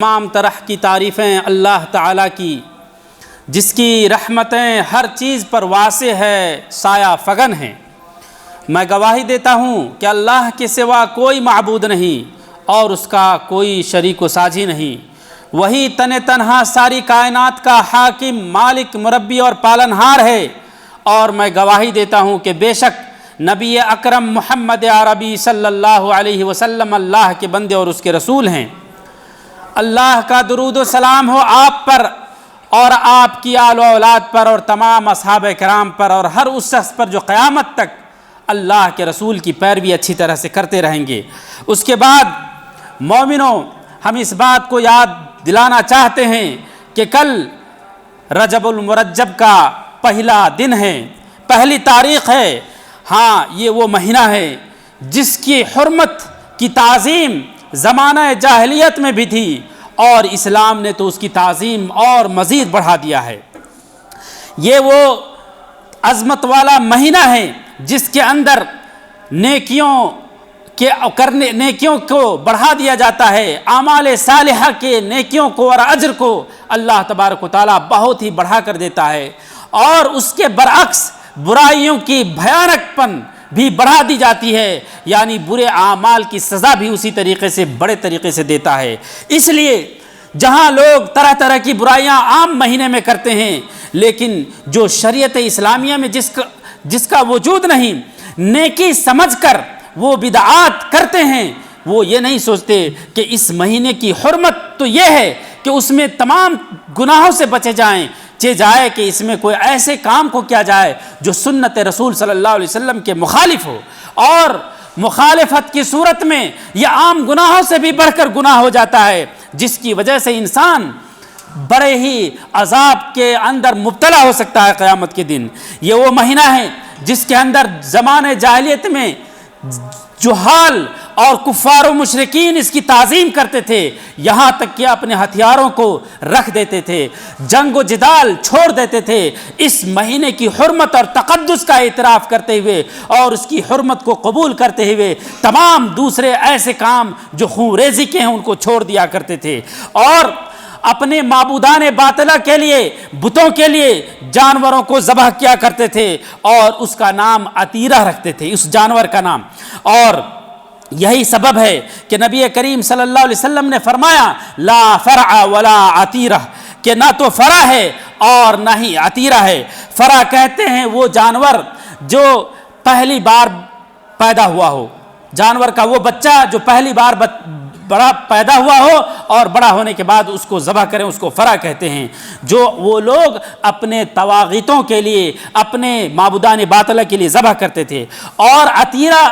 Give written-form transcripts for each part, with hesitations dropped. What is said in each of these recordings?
تمام طرح کی تعریفیں اللہ تعالیٰ کی، جس کی رحمتیں ہر چیز پر واسع ہے، سایہ فگن ہیں۔ میں گواہی دیتا ہوں کہ اللہ کے سوا کوئی معبود نہیں اور اس کا کوئی شریک و ساجی نہیں۔ وہی تنہا ساری کائنات کا حاکم، مالک، مربی اور پالنہار ہے۔ اور میں گواہی دیتا ہوں کہ بے شک نبی اکرم محمد عربی صلی اللہ علیہ وسلم اللہ کے بندے اور اس کے رسول ہیں۔ اللہ کا درود و سلام ہو آپ پر اور آپ کی آل و اولاد پر اور تمام اصحاب کرام پر اور ہر اس شخص پر جو قیامت تک اللہ کے رسول کی پیروی اچھی طرح سے کرتے رہیں گے۔ اس کے بعد مومنوں، ہم اس بات کو یاد دلانا چاہتے ہیں کہ کل رجب المرجب کا پہلا دن ہے، پہلی تاریخ ہے۔ ہاں، یہ وہ مہینہ ہے جس کی حرمت کی تعظیم زمانہ جاہلیت میں بھی تھی، اور اسلام نے تو اس کی تعظیم اور مزید بڑھا دیا ہے۔ یہ وہ عظمت والا مہینہ ہے جس کے اندر نیکیوں کو بڑھا دیا جاتا ہے، اعمال صالحہ کے نیکیوں کو اور اجر کو اللہ تبارک و تعالیٰ بہت ہی بڑھا کر دیتا ہے، اور اس کے برعکس برائیوں کی بھیانک پن بھی بڑھا دی جاتی ہے، یعنی برے اعمال کی سزا بھی اسی طریقے سے بڑے طریقے سے دیتا ہے۔ اس لیے جہاں لوگ طرح طرح کی برائیاں عام مہینے میں کرتے ہیں، لیکن جو شریعت اسلامیہ میں جس کا وجود نہیں، نیکی سمجھ کر وہ بدعات کرتے ہیں، وہ یہ نہیں سوچتے کہ اس مہینے کی حرمت تو یہ ہے کہ اس میں تمام گناہوں سے بچے جائیں، جائے کہ اس میں کوئی ایسے کام کو کیا جائے جو سنت رسول صلی اللہ علیہ وسلم کے مخالف ہو، اور مخالفت کی صورت میں یہ عام گناہوں سے بھی بڑھ کر گناہ ہو جاتا ہے، جس کی وجہ سے انسان بڑے ہی عذاب کے اندر مبتلا ہو سکتا ہے قیامت کے دن۔ یہ وہ مہینہ ہے جس کے اندر زمانے جاہلیت میں جہال اور کفار و مشرکین اس کی تعظیم کرتے تھے، یہاں تک کہ اپنے ہتھیاروں کو رکھ دیتے تھے، جنگ و جدال چھوڑ دیتے تھے، اس مہینے کی حرمت اور تقدس کا اعتراف کرتے ہوئے اور اس کی حرمت کو قبول کرتے ہوئے تمام دوسرے ایسے کام جو خون ریزی کے ہیں ان کو چھوڑ دیا کرتے تھے، اور اپنے معبودان باطلہ کے لیے، بتوں کے لیے جانوروں کو ذبح کیا کرتے تھے، اور اس کا نام عتیرہ رکھتے تھے، اس جانور کا نام۔ اور یہی سبب ہے کہ نبی کریم صلی اللہ علیہ وسلم نے فرمایا لا فرع ولا عتیرہ، کہ نہ تو فرع ہے اور نہ ہی عتیرہ ہے۔ فرع کہتے ہیں وہ جانور جو پہلی بار پیدا ہوا ہو، جانور کا وہ بچہ جو پہلی بار بڑا پیدا ہوا ہو اور بڑا ہونے کے بعد اس کو ذبح کریں، اس کو فرع کہتے ہیں۔ جو وہ لوگ اپنے طواغیتوں کے لیے، اپنے معبودان باطلہ کے لیے ذبح کرتے تھے، اور عتیرہ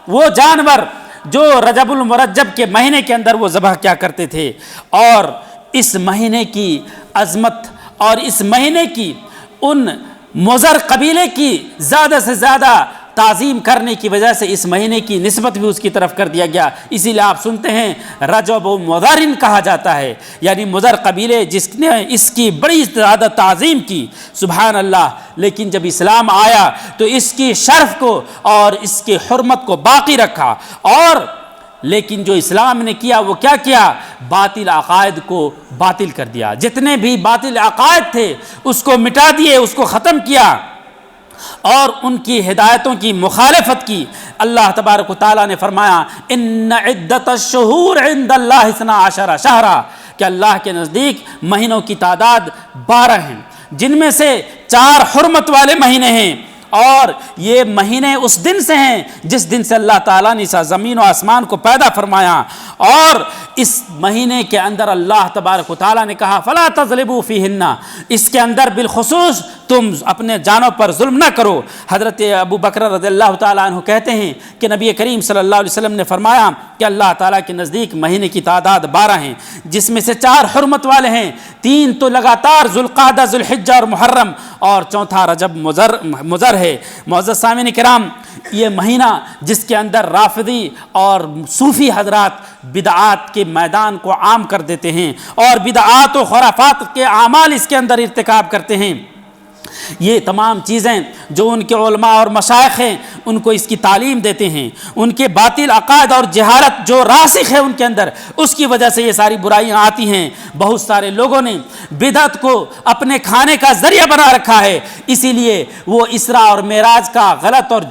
وہ جانور جو رجب المرجب کے مہینے کے اندر وہ ذبح کیا کرتے تھے۔ اور اس مہینے کی عظمت اور اس مہینے کی ان مضر قبیلے کی زیادہ سے زیادہ تعظیم کرنے کی وجہ سے اس مہینے کی نسبت بھی اس کی طرف کر دیا گیا، اسی لیے آپ سنتے ہیں رجب و مضرن کہا جاتا ہے، یعنی مضر قبیلے جس نے اس کی بڑی زیادہ تعظیم کی، سبحان اللہ۔ لیکن جب اسلام آیا تو اس کی شرف کو اور اس کی حرمت کو باقی رکھا، اور لیکن جو اسلام نے کیا وہ کیا کیا؟ باطل عقائد کو باطل کر دیا، جتنے بھی باطل عقائد تھے اس کو مٹا دیے، اس کو ختم کیا، اور ان کی ہدایتوں کی مخالفت کی۔ اللہ تبارک و تعالیٰ نے فرمایا ان عدت الشہور عند اللہ 12 شہرا، کہ اللہ کے نزدیک مہینوں کی تعداد 12 ہیں، جن میں سے 4 حرمت والے مہینے ہیں، اور یہ مہینے اس دن سے ہیں جس دن سے اللہ تعالیٰ نے زمین و آسمان کو پیدا فرمایا، اور اس مہینے کے اندر اللہ تبارک و تعالیٰ نے کہا فلا تظلموا فیہن، اس کے اندر بالخصوص تم اپنے جانوں پر ظلم نہ کرو۔ حضرت ابو بکر رضی اللہ تعالیٰ عنہ کہتے ہیں کہ نبی کریم صلی اللہ علیہ وسلم نے فرمایا کہ اللہ تعالیٰ کے نزدیک مہینے کی تعداد 12 ہیں، جس میں سے 4 حرمت والے ہیں، 3 تو لگاتار ذوالقعدہ، ذوالحجہ اور محرم، اور چوتھا رجب مضر ہے۔ معزز سامعین کرام، یہ مہینہ جس کے اندر رافضی اور صوفی حضرات بدعات کے میدان کو عام کر دیتے ہیں اور بدعات و خرافات کے اعمال اس کے اندر ارتکاب کرتے ہیں، یہ تمام چیزیں جو ان کے علماء اور مشائخ ہیں ان کو اس کی تعلیم دیتے ہیں، ان کے باطل عقائد اور جہالت جو راسخ ہے ان کے اندر، اس کی وجہ سے یہ ساری برائیاں آتی ہیں۔ بہت سارے لوگوں نے بدعت کو اپنے کھانے کا ذریعہ بنا رکھا ہے، اسی لیے وہ اسراء اور معراج کا غلط اور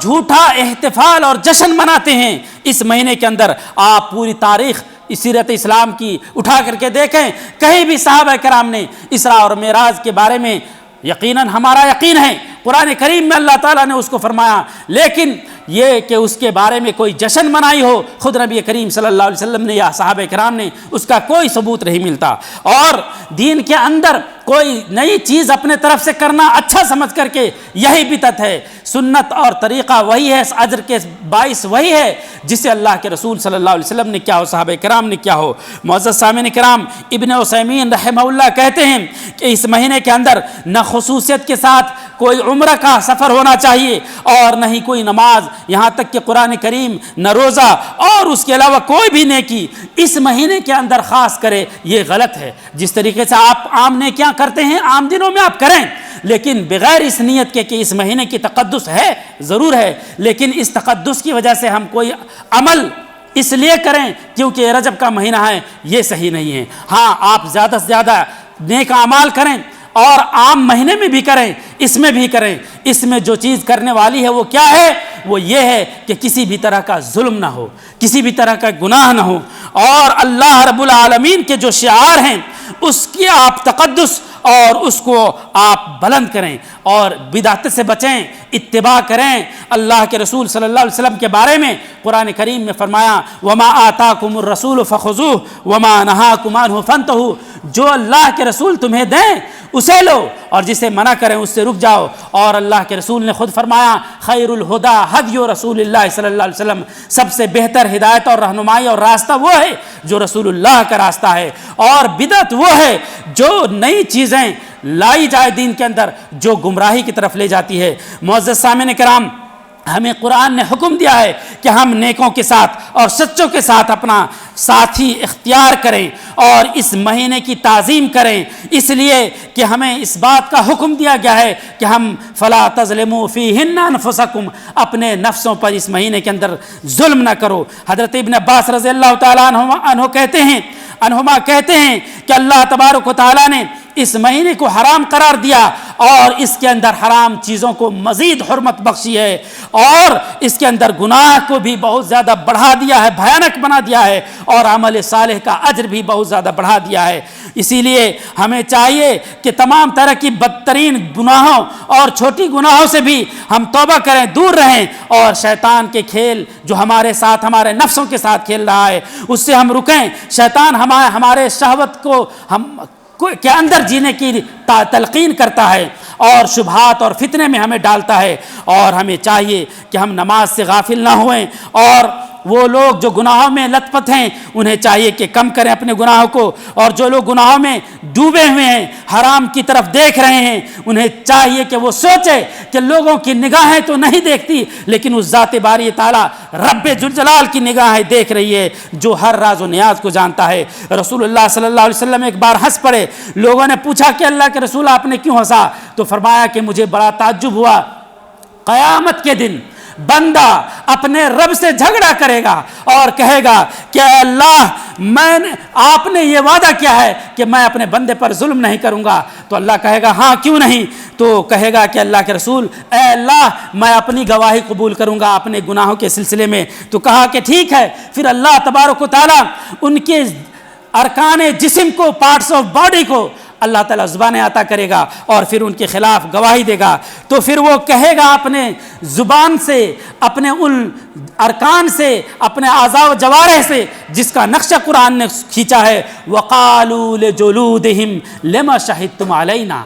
جھوٹا احتفال اور جشن مناتے ہیں۔ اس مہینے کے اندر آپ پوری تاریخ سیرت اسلام کی اٹھا کر کے دیکھیں، کہیں بھی صحابہ کرام نے اسراء اور معراج کے بارے میں، یقیناً ہمارا یقین ہے قرآن کریم میں اللہ تعالیٰ نے اس کو فرمایا، لیکن یہ کہ اس کے بارے میں کوئی جشن منائی ہو، خود نبی کریم صلی اللہ علیہ وسلم نے یا صحابہ کرام نے، اس کا کوئی ثبوت نہیں ملتا۔ اور دین کے اندر کوئی نئی چیز اپنے طرف سے کرنا اچھا سمجھ کر کے، یہی بدعت ہے۔ سنت اور طریقہ وہی ہے، اجر کے باعث وہی ہے جسے اللہ کے رسول صلی اللہ علیہ وسلم نے کیا ہو، صحابہ کرام نے کیا ہو۔ معزز سامعین کرام، ابن عثیمین رحمہ اللہ کہتے ہیں کہ اس مہینے کے اندر نہ خصوصیت کے ساتھ کوئی عمرہ کا سفر ہونا چاہیے اور نہ ہی کوئی نماز، یہاں تک کہ قرآن کریم، نہ روزہ اور اس کے علاوہ کوئی بھی نیکی اس مہینے کے اندر خاص کرے، یہ غلط ہے۔ جس طریقے سے آپ عام نیکیاں کرتے ہیں عام دنوں میں آپ کریں، لیکن بغیر اس نیت کے کہ اس مہینے کی تقدس ہے، ضرور ہے، لیکن اس تقدس کی وجہ سے ہم کوئی عمل اس لیے کریں کیونکہ یہ رجب کا مہینہ ہے، یہ صحیح نہیں ہے۔ ہاں، آپ زیادہ سے زیادہ نیک اعمال کریں اور عام مہینے میں بھی کریں، اس میں بھی کریں۔ اس میں جو چیز کرنے والی ہے وہ کیا ہے؟ وہ یہ ہے کہ کسی بھی طرح کا ظلم نہ ہو، کسی بھی طرح کا گناہ نہ ہو، اور اللہ رب العالمین کے جو شعار ہیں اس کی آپ تقدس اور اس کو آپ بلند کریں اور بدعت سے بچیں، اتباع کریں۔ اللہ کے رسول صلی اللہ علیہ وسلم کے بارے میں قرآن کریم میں فرمایا، وما آتاکم الرسول فخذوہ وما نہاکم عنہ فانتہوا، جو اللہ کے رسول تمہیں دیں اسے لو اور جسے منع کریں اس سے رک جاؤ۔ اور اللہ کے رسول نے خود فرمایا، خیر الہدی ہدی رسول اللہ صلی اللہ علیہ وسلم، سب سے بہتر ہدایت اور رہنمائی اور راستہ وہ ہے جو رسول اللہ کا راستہ ہے، اور بدعت وہ ہے جو نئی چیزیں لائی جائے دین کے اندر جو گمراہی کی طرف لے جاتی ہے۔ معزز سامعین کرام، ہمیں قرآن نے حکم دیا ہے کہ ہم نیکوں کے ساتھ اور سچوں کے ساتھ اپنا ساتھی اختیار کریں اور اس مہینے کی تعظیم کریں، اس لیے کہ ہمیں اس بات کا حکم دیا گیا ہے کہ ہم فلا تظلموا فیہن انفسکم، اپنے نفسوں پر اس مہینے کے اندر ظلم نہ کرو۔ حضرت ابن عباس رضی اللہ تعالیٰ عنہما کہتے ہیں کہ اللہ تبارک و تعالیٰ نے اس مہینے کو حرام قرار دیا اور اس کے اندر حرام چیزوں کو مزید حرمت بخشی ہے، اور اس کے اندر گناہ کو بھی بہت زیادہ بڑھا دیا ہے، بھیانک بنا دیا ہے، اور عمل صالح کا اجر بھی بہت زیادہ بڑھا دیا ہے۔ اسی لیے ہمیں چاہیے کہ تمام طرح کی بدترین گناہوں اور چھوٹی گناہوں سے بھی ہم توبہ کریں، دور رہیں، اور شیطان کے کھیل جو ہمارے ساتھ، ہمارے نفسوں کے ساتھ کھیل رہا ہے، اس سے ہم رکیں۔ شیطان ہمارے شہوت کو کے اندر جینے کی تلقین کرتا ہے اور شبہات اور فتنے میں ہمیں ڈالتا ہے، اور ہمیں چاہیے کہ ہم نماز سے غافل نہ ہوئیں، اور وہ لوگ جو گناہوں میں لت پت ہیں انہیں چاہیے کہ کم کریں اپنے گناہوں کو، اور جو لوگ گناہوں میں ڈوبے ہوئے ہیں، حرام کی طرف دیکھ رہے ہیں، انہیں چاہیے کہ وہ سوچے کہ لوگوں کی نگاہیں تو نہیں دیکھتی لیکن اس ذات باری تعالیٰ رب ذوالجلال کی نگاہیں دیکھ رہی ہے جو ہر راز و نیاز کو جانتا ہے۔ رسول اللہ صلی اللہ علیہ وسلم ایک بار ہنس پڑے، لوگوں نے پوچھا کہ اللہ کے رسول آپ نے کیوں ہنسا؟ تو فرمایا کہ مجھے بڑا تعجب ہوا، قیامت کے دن بندہ اپنے رب سے جھگڑا کرے گا اور کہے گا کہ اے اللہ، آپ نے یہ وعدہ کیا ہے کہ میں اپنے بندے پر ظلم نہیں کروں گا۔ تو اللہ کہے گا ہاں کیوں نہیں؟ تو کہے گا کہ اللہ کے رسول، اے اللہ، میں اپنی گواہی قبول کروں گا اپنے گناہوں کے سلسلے میں۔ تو کہا کہ ٹھیک ہے، پھر اللہ تبارک و تعالیٰ ان کے ارکان جسم کو، پارٹس آف باڈی کو اللہ تعالیٰ زبانیں عطا کرے گا اور پھر ان کے خلاف گواہی دے گا۔ تو پھر وہ کہے گا اپنے زبان سے، اپنے ان ارکان سے، اپنے اعضاء و جوارح سے جس کا نقشہ قرآن نے کھینچا ہے، وَقَالُوا لِجُلُودِهِمْ لِمَا شَهِدتُّمْ عَلَيْنَا،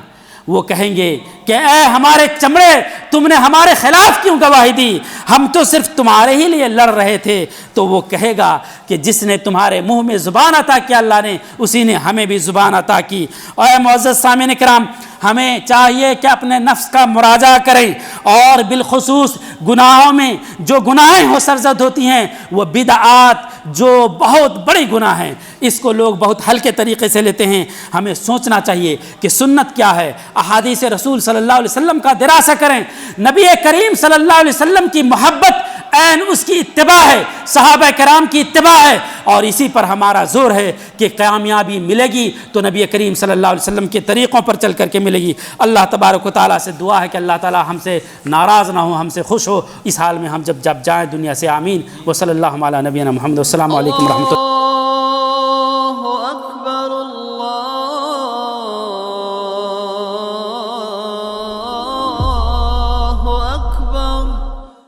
وہ کہیں گے کہ اے ہمارے چمڑے، تم نے ہمارے خلاف کیوں گواہی دی؟ ہم تو صرف تمہارے ہی لیے لڑ رہے تھے۔ تو وہ کہے گا کہ جس نے تمہارے منہ میں زبان عطا کیا اللہ نے، اسی نے ہمیں بھی زبان عطا کی۔ اور معزز سامعین کرام، ہمیں چاہیے کہ اپنے نفس کا مراجعہ کریں، اور بالخصوص گناہوں میں جو گناہیں ہو سرزد ہوتی ہیں وہ بدعات جو بہت بڑی گناہ ہیں، اس کو لوگ بہت ہلکے طریقے سے لیتے ہیں۔ ہمیں سوچنا چاہیے کہ سنت کیا ہے، احادیث رسول صلی صلی اللہ علیہ وسلم کا دراسہ کریں، نبی کریم صلی اللہ علیہ وسلم کی محبت عین اس کی اتباع ہے، صحابہ کرام کی اتباع ہے، اور اسی پر ہمارا زور ہے کہ کامیابی ملے گی تو نبی کریم صلی اللہ علیہ وسلم کے طریقوں پر چل کر کے ملے گی۔ اللہ تبارک و تعالیٰ سے دعا ہے کہ اللہ تعالیٰ ہم سے ناراض نہ ہو، ہم سے خوش ہو اس حال میں ہم جب جائیں دنیا سے، آمین۔ وصلی اللہ علی نبینا محمد، السلام علیکم ورحمۃ اللہ۔